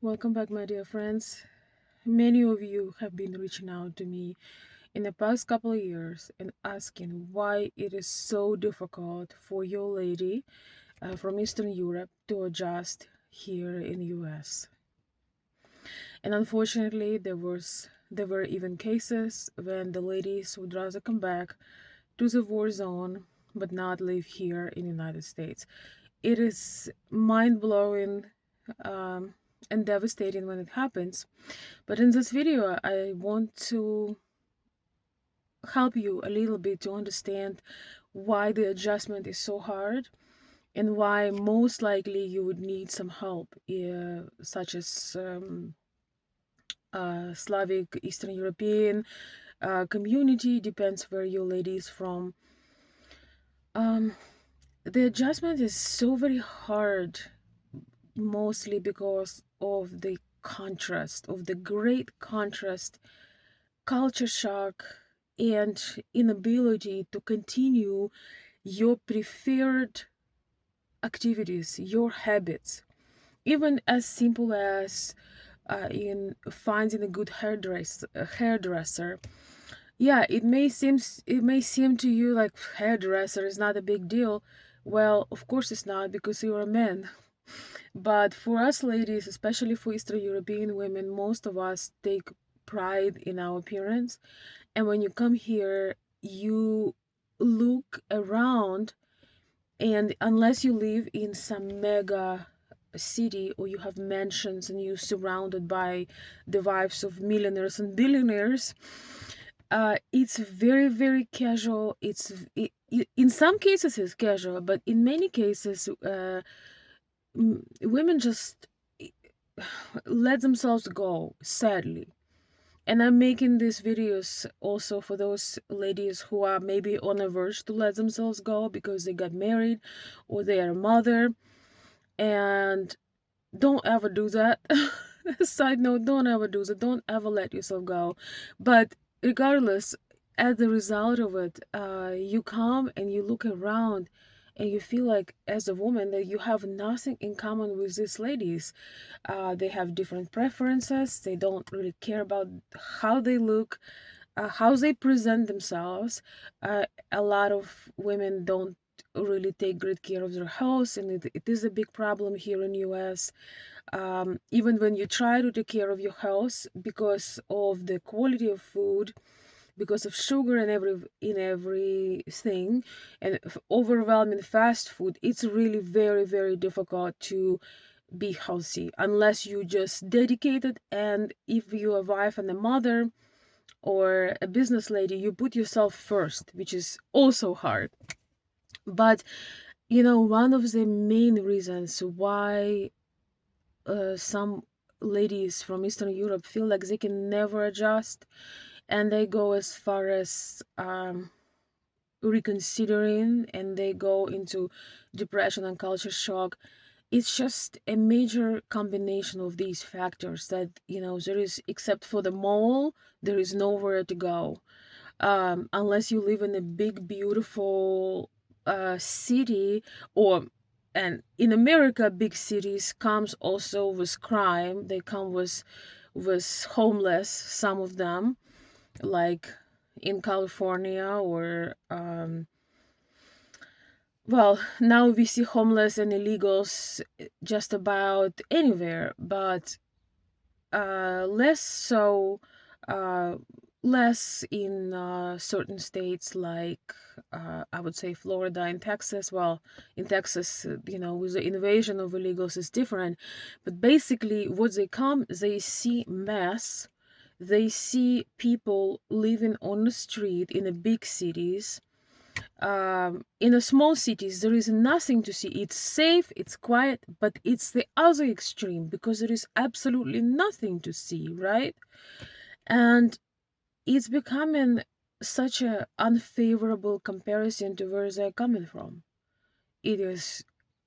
Welcome back, my dear friends. Many of you have been reaching out to me in the past couple of years and asking why it is so difficult for your lady from Eastern Europe to adjust here in the US. And unfortunately, there were even cases when the ladies would rather come back to the war zone but not live here in the United States. It is mind-blowing and devastating when it happens. But in this video, I want to help you a little bit to understand why the adjustment is so hard and why most likely you would need some help, such as Slavic, Eastern European community, depends where your lady is from. Um, the adjustment is so very hard, mostly because of the contrast, of the great contrast, culture shock, and inability to continue your preferred activities, your habits, even as simple as in finding a good hairdresser. Yeah, it may seem to you like hairdresser is not a big deal. Well, of course it's not, because you're a man. But for us ladies, especially for Eastern European women, most of us take pride in our appearance. And when you come here, you look around, and unless you live in some mega city or you have mansions and you're surrounded by the wives of millionaires and billionaires, it's very, very casual. In some cases it's casual, but in many cases, women just let themselves go, sadly. And I'm making these videos also for those ladies who are maybe on the verge to let themselves go because they got married or they are a mother. And don't ever do that. Side note, don't ever do that. Don't ever let yourself go. But regardless, as the result of it, you come and you look around and you feel like, as a woman, that you have nothing in common with these ladies. They have different preferences. They don't really care about how they look, how they present themselves. A lot of women don't really take great care of their health, and it is a big problem here in US. Even when you try to take care of your health, because of the quality of food, because of sugar and everything, and overwhelming fast food, it's really very, very difficult to be healthy unless you just dedicated. And if you're a wife and a mother or a business lady, you put yourself first, which is also hard. But one of the main reasons why some ladies from Eastern Europe feel like they can never adjust, and they go as far as reconsidering, and they go into depression and culture shock. It's just a major combination of these factors that, there is, except for the mall, there is nowhere to go. Unless you live in a big, beautiful city, or and in America, big cities comes also with crime. They come with homeless, some of them, like in California, or well, now we see homeless and illegals just about anywhere, but less so, uh, less in certain states like, I would say, Florida and Texas. Well, in Texas, with the invasion of illegals is different, but basically what they come, they see mess, they see people living on the street in the big cities. In the small cities, there is nothing to see. It's safe, it's quiet, but it's the other extreme, because there is absolutely nothing to see, right? And it's becoming such a unfavorable comparison to where they're coming from. It is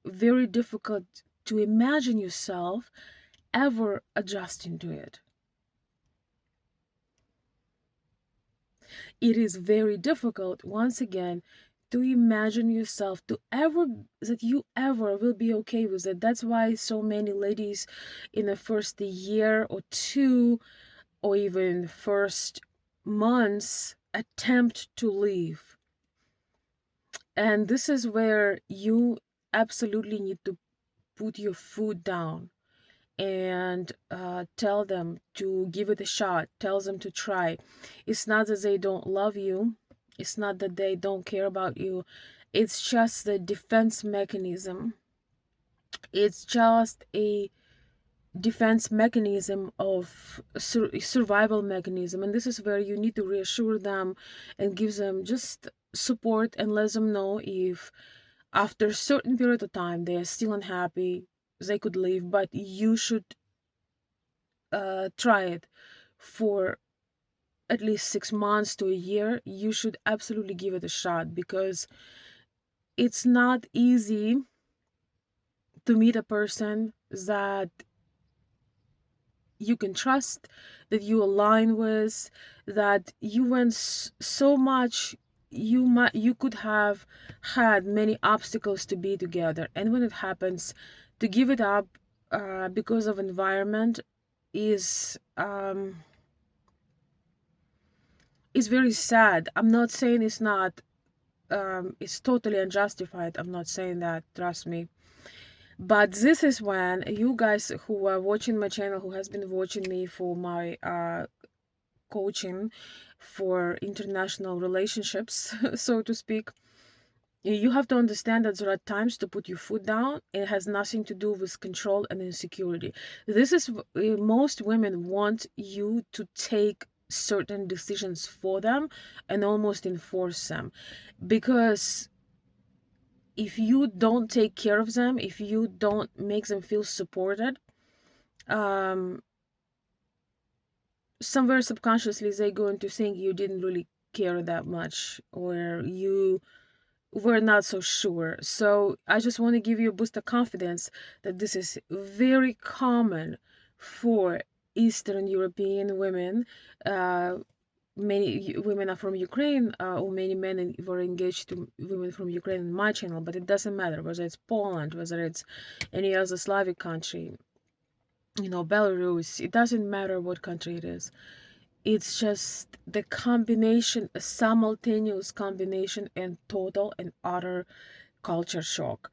very difficult to imagine yourself ever adjusting to it. It is very difficult, once again, to imagine yourself to ever that you ever will be okay with it. That's why so many ladies in the first year or two, or even first months, attempt to leave. And this is where you absolutely need to put your foot down and tell them to give it a shot, tell them to try. It's not that they don't love you, it's not that they don't care about you, it's just the defense mechanism. It's just a defense mechanism of survival mechanism, and this is where you need to reassure them and give them just support and let them know if after a certain period of time they are still unhappy, they could leave, but you should try it for at least 6 months to a year. You should absolutely give it a shot, because it's not easy to meet a person that you can trust, that you align with, that you went so much. You could have had many obstacles to be together, and when it happens, to give it up because of environment is very sad. I'm not saying it's not, it's totally unjustified. I'm not saying that, trust me. But this is when you guys who are watching my channel, who has been watching me for my coaching for international relationships, so to speak, you have to understand that there are times to put your foot down. It has nothing to do with control and insecurity. This is most women want you to take certain decisions for them and almost enforce them, because if you don't take care of them, if you don't make them feel supported, um somewhere subconsciously they're going to think you didn't really care that much, or you were not so sure. So I just want to give you a boost of confidence that this is very common for Eastern European women. Many women are from Ukraine, or many men were engaged to women from Ukraine in my channel, but it doesn't matter whether it's Poland, whether it's any other Slavic country, Belarus. It doesn't matter what country it is. It's just the combination, a simultaneous combination and total and utter culture shock.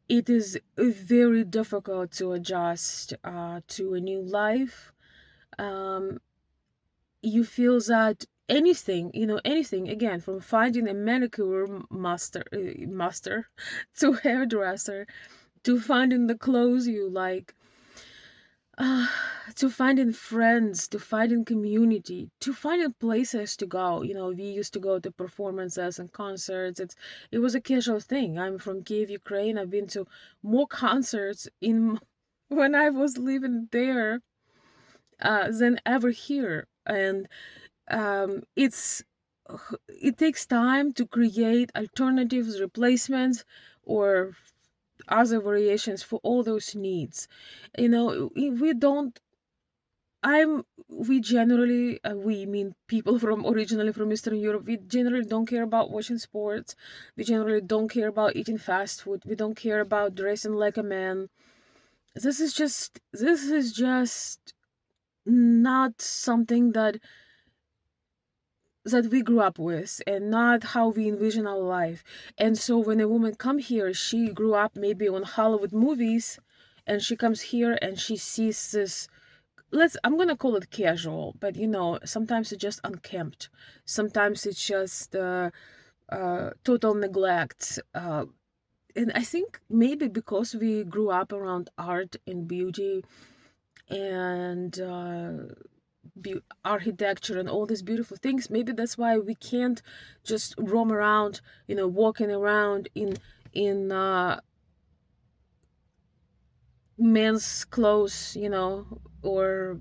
It is very difficult to adjust to a new life. Um, you feel that anything, again, from finding a manicure master to hairdresser, to finding the clothes you like, uh, to finding friends, to finding community, to finding places to go. We used to go to performances and concerts. It was a casual thing. I'm from Kiev, Ukraine. I've been to more concerts in when I was living there than ever here. And it takes time to create alternatives, replacements, or other variations for all those needs. We don't I'm we generally we mean people from originally from Eastern Europe, we generally don't care about watching sports. We generally don't care about eating fast food. We don't care about dressing like a man. This is just not something that we grew up with, and not how we envision our life. And so when a woman come here, she grew up maybe on Hollywood movies, and she comes here and she sees this, I'm gonna call it casual, but sometimes it's just unkempt. Sometimes it's just total neglect. And I think maybe because we grew up around art and beauty and architecture and all these beautiful things, maybe that's why we can't just roam around, walking around in men's clothes, or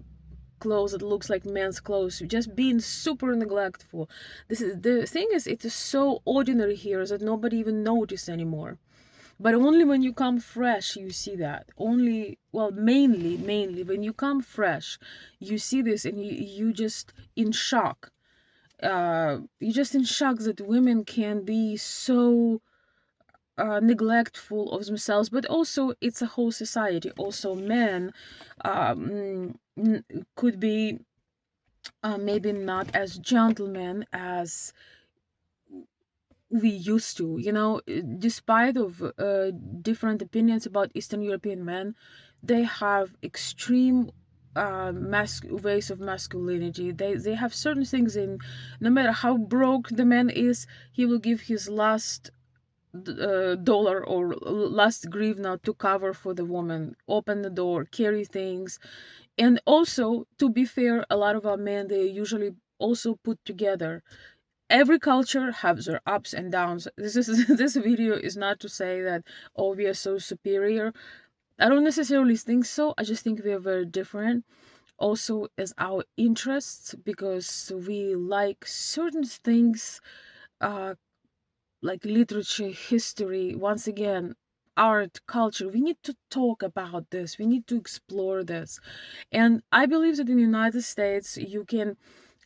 clothes that looks like men's clothes, just being super neglectful. This is the thing, is it is so ordinary here that nobody even notice anymore. But only when you come fresh you see that. Only, well, mainly when you come fresh you see this, and you just in shock. You're just in shock that women can be so neglectful of themselves, but also it's a whole society. Also, men could be maybe not as gentlemen as we used to, despite of different opinions about Eastern European men. They have extreme ways of masculinity. They have certain things in. No matter how broke the man is, he will give his last dollar or last grivna to cover for the woman, open the door, carry things. And also, to be fair, a lot of our men, they usually also put together. Every culture has their ups and downs. This is this video is not to say that, oh, we are so superior. I don't necessarily think so. I just think we are very different. Also, as our interests, because we like certain things, uh, like literature, history, once again, art, culture. We need to talk about this. We need to explore this. And I believe that in the United States, you can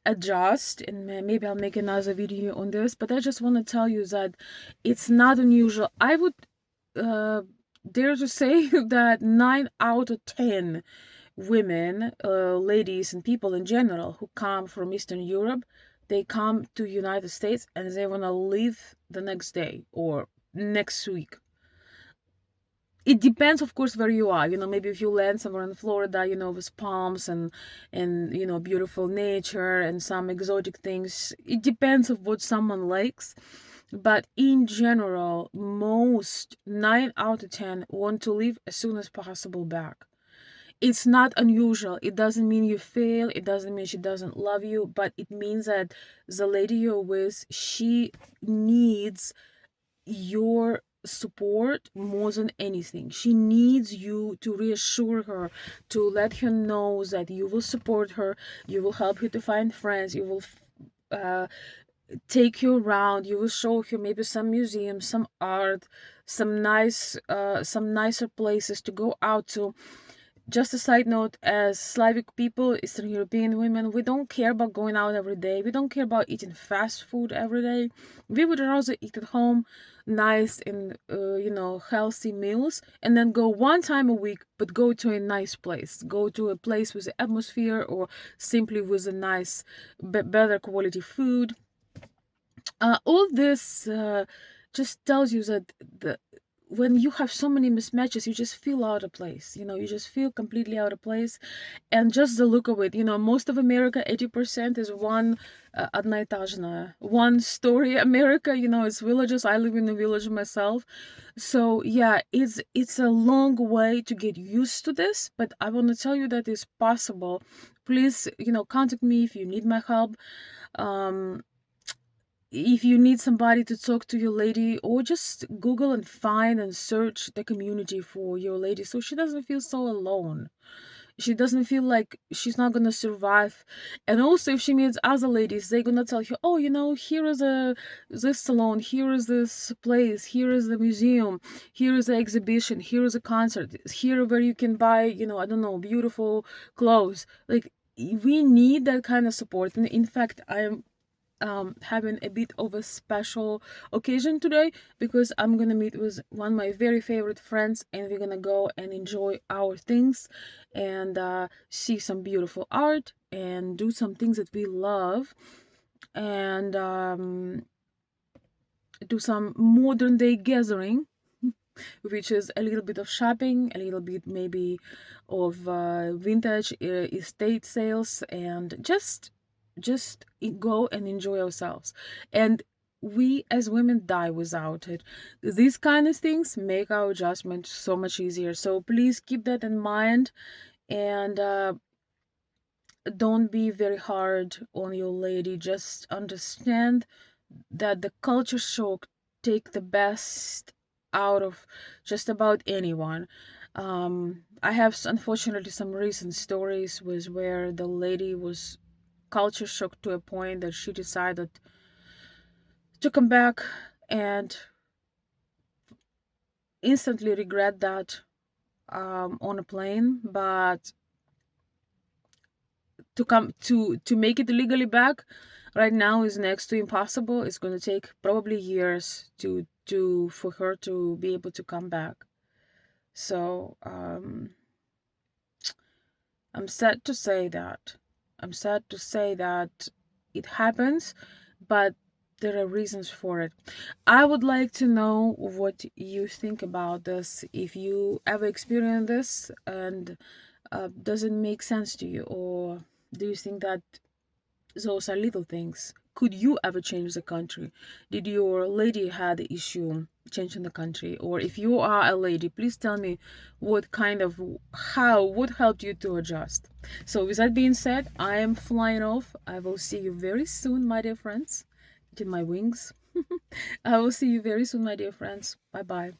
adjust, and maybe I'll make another video on this, but I just want to tell you that it's not unusual. I would uh, dare to say that 9 out of 10 women, ladies, and people in general who come from Eastern Europe, they come to United States and they want to leave the next day or next week. It depends, of course, where you are. Maybe if you land somewhere in Florida, with palms and beautiful nature and some exotic things. It depends of what someone likes. But in general, most 9 out of 10 want to leave as soon as possible back. It's not unusual. It doesn't mean you fail. It doesn't mean she doesn't love you, but it means that the lady you're with, she needs your support more than anything. She needs you to reassure her, to let her know that you will support her, you will help her to find friends, you will uh, take you around, you will show her maybe some museums, some art, some nicer places to go out to. Just a side note, as Slavic people, Eastern European women, we don't care about going out every day. We don't care about eating fast food every day. We would rather eat at home, nice and healthy meals, and then go one time a week, but go to a nice place. Go to a place with the atmosphere, or simply with a nice, better quality food. All this just tells you that when you have so many mismatches, you just feel out of place. You just feel completely out of place. And just the look of it, most of America, 80% is одноэтажная, one story America. It's villages. I live in a village myself. So yeah, it's a long way to get used to this, but I want to tell you that it's possible. Please, contact me if you need my help. um if you need somebody to talk to your lady, or just Google and find and search the community for your lady, so she doesn't feel so alone. She doesn't feel like she's not gonna survive. And also, if she meets other ladies, they're gonna tell her, oh, here is this salon, here is this place, here is the museum, here is the exhibition, here is a concert, here where you can buy, I don't know, beautiful clothes. Like, we need that kind of support. And in fact, I am having a bit of a special occasion today, because I'm gonna meet with one of my very favorite friends, and we're gonna go and enjoy our things, and see some beautiful art and do some things that we love, and do some modern day gathering, which is a little bit of shopping, a little bit maybe of vintage estate sales, and just go and enjoy ourselves. And we as women die without it. These kind of things make our adjustment so much easier. So please keep that in mind, and don't be very hard on your lady. Just understand that the culture shock take the best out of just about anyone. I have unfortunately some recent stories with where the lady was culture shock to a point that she decided to come back and instantly regret that on a plane. But to come to make it legally back, right now is next to impossible. It's going to take probably years to for her to be able to come back. So I'm sad to say that. I'm sad to say that it happens, but there are reasons for it. I would like to know what you think about this. If you ever experience this, and does it make sense to you, or do you think that those are little things? Could you ever change the country? Did your lady had the issue changing the country? Or if you are a lady, please tell me what kind of how what helped you to adjust. So with that being said, I am flying off. I will see you very soon, my dear friends. Get my wings. I will see you very soon, my dear friends. Bye bye.